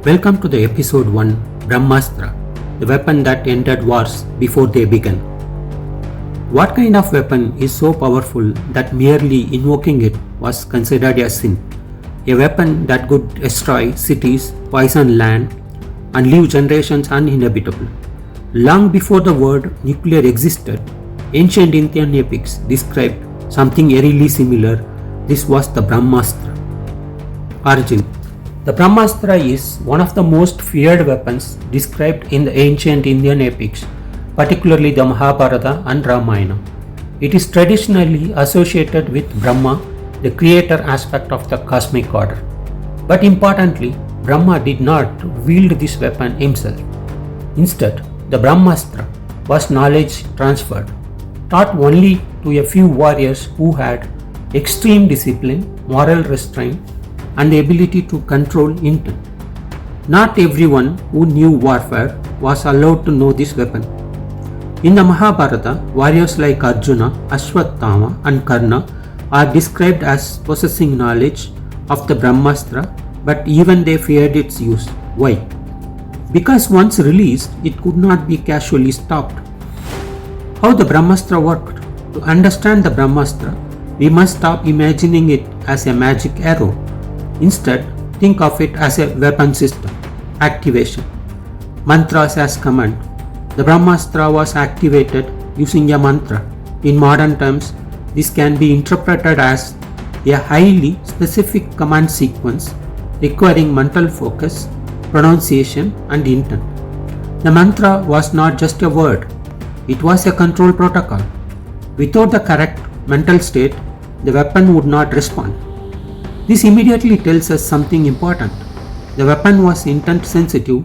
Welcome to the episode 1 Brahmastra, the weapon that ended wars before they began. What kind of weapon is so powerful that merely invoking it was considered a sin? A weapon that could destroy cities, poison land, and leave generations uninhabitable. Long before the word nuclear existed, ancient Indian epics described something eerily similar. This was the Brahmastra. Origin. The Brahmastra is one of the most feared weapons described in the ancient Indian epics, particularly the Mahabharata and Ramayana. It is traditionally associated with Brahma, the creator aspect of the cosmic order. But importantly, Brahma did not wield this weapon himself. Instead, the Brahmastra was knowledge transferred, taught only to a few warriors who had extreme discipline, moral restraint, and the ability to control intent. Not everyone who knew warfare was allowed to know this weapon. In the Mahabharata, warriors like Arjuna, Ashwatthama, and Karna are described as possessing knowledge of the Brahmastra, but even they feared its use. Why? Because once released, it could not be casually stopped. How the Brahmastra worked? To understand the Brahmastra, we must stop imagining it as a magic arrow. Instead, think of it as a weapon system. Activation. Mantras as command. The Brahmastra was activated using a mantra. In modern terms, this can be interpreted as a highly specific command sequence requiring mental focus, pronunciation, and intent. The mantra was not just a word, it was a control protocol. Without the correct mental state, the weapon would not respond. This immediately tells us something important. The weapon was intent sensitive,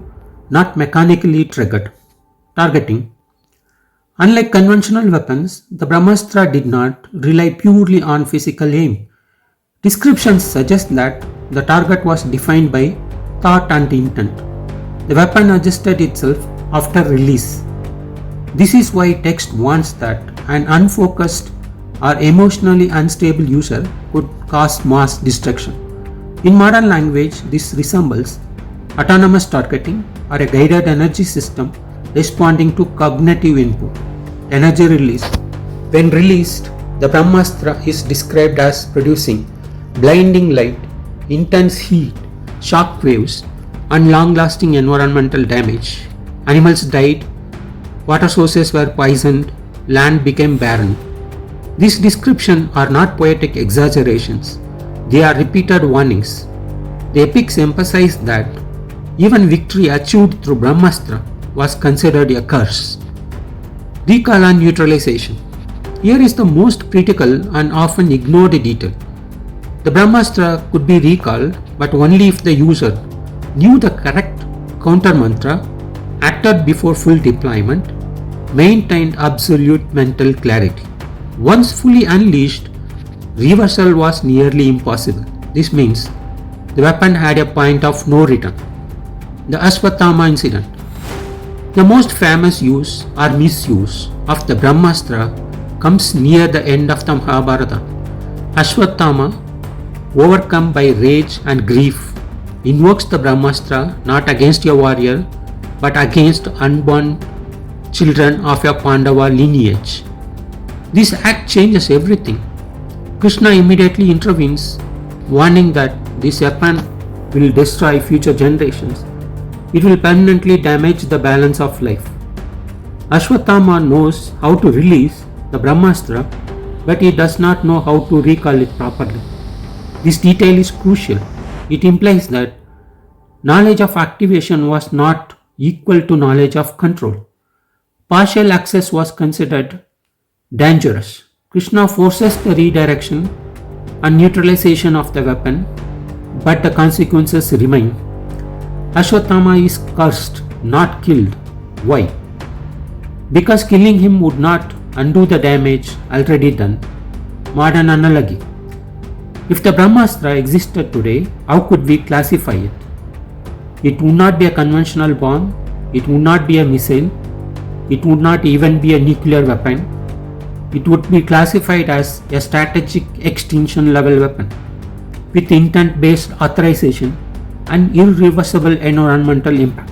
not mechanically triggered. Targeting. Unlike conventional weapons, the Brahmastra did not rely purely on physical aim. Descriptions suggest that the target was defined by thought and intent. The weapon adjusted itself after release. This is why text warns that an unfocused or emotionally unstable user could cause mass destruction. In modern language, this resembles autonomous targeting or a guided energy system responding to cognitive input. Energy release. When released, the Brahmastra is described as producing blinding light, intense heat, shock waves, and long-lasting environmental damage. Animals died, water sources were poisoned, land became barren. These descriptions are not poetic exaggerations, they are repeated warnings. The epics emphasize that even victory achieved through Brahmastra was considered a curse. Recall and neutralization. Here is the most critical and often ignored detail. The Brahmastra could be recalled, but only if the user knew the correct counter mantra, acted before full deployment, maintained absolute mental clarity. Once fully unleashed, reversal was nearly impossible. This means the weapon had a point of no return. The Ashwatthama incident. The most famous use or misuse of the Brahmastra comes near the end of the Mahabharata. Ashwatthama, overcome by rage and grief, invokes the Brahmastra not against a warrior but against unborn children of a Pandava lineage. This act changes everything. Krishna immediately intervenes, warning that this weapon will destroy future generations. It will permanently damage the balance of life. Ashwatthama knows how to release the Brahmastra, but he does not know how to recall it properly. This detail is crucial. It implies that knowledge of activation was not equal to knowledge of control. Partial access was considered dangerous. Krishna forces the redirection and neutralization of the weapon, but the consequences remain. Ashwatthama is cursed, not killed. Why? Because killing him would not undo the damage already done. Modern analogy. If the Brahmastra existed today, how could we classify it? It would not be a conventional bomb, it would not be a missile, it would not even be a nuclear weapon. It would be classified as a strategic extinction level weapon with intent based authorization and irreversible environmental impact.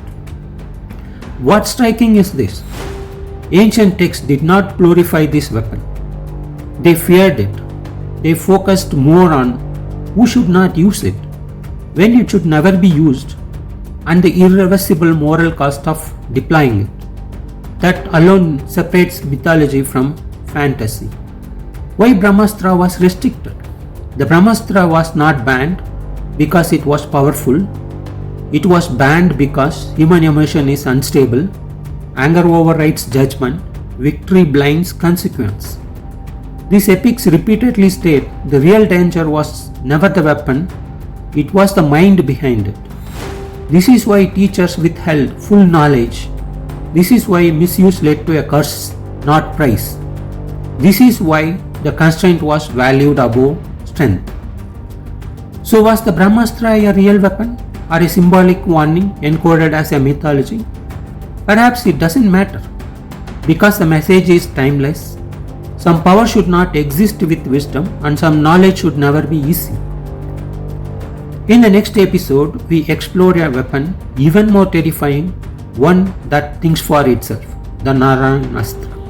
What's striking is this: ancient texts did not glorify this weapon. They feared it. They focused more on who should not use it, when it should never be used, and the irreversible moral cost of deploying it. That alone separates mythology from fantasy. Why Brahmastra was restricted? The Brahmastra was not banned because it was powerful. It was banned because human emotion is unstable, anger overrides judgment, victory blinds consequence. These epics repeatedly state the real danger was never the weapon, it was the mind behind it. This is why teachers withheld full knowledge. This is why misuse led to a curse, not praise. This is why the constraint was valued above strength. So was the Brahmastra a real weapon or a symbolic warning encoded as a mythology? Perhaps it doesn't matter, because the message is timeless. Some power should not exist with wisdom, and some knowledge should never be easy. In the next episode, we explore a weapon even more terrifying, one that thinks for itself, the Brahmastra.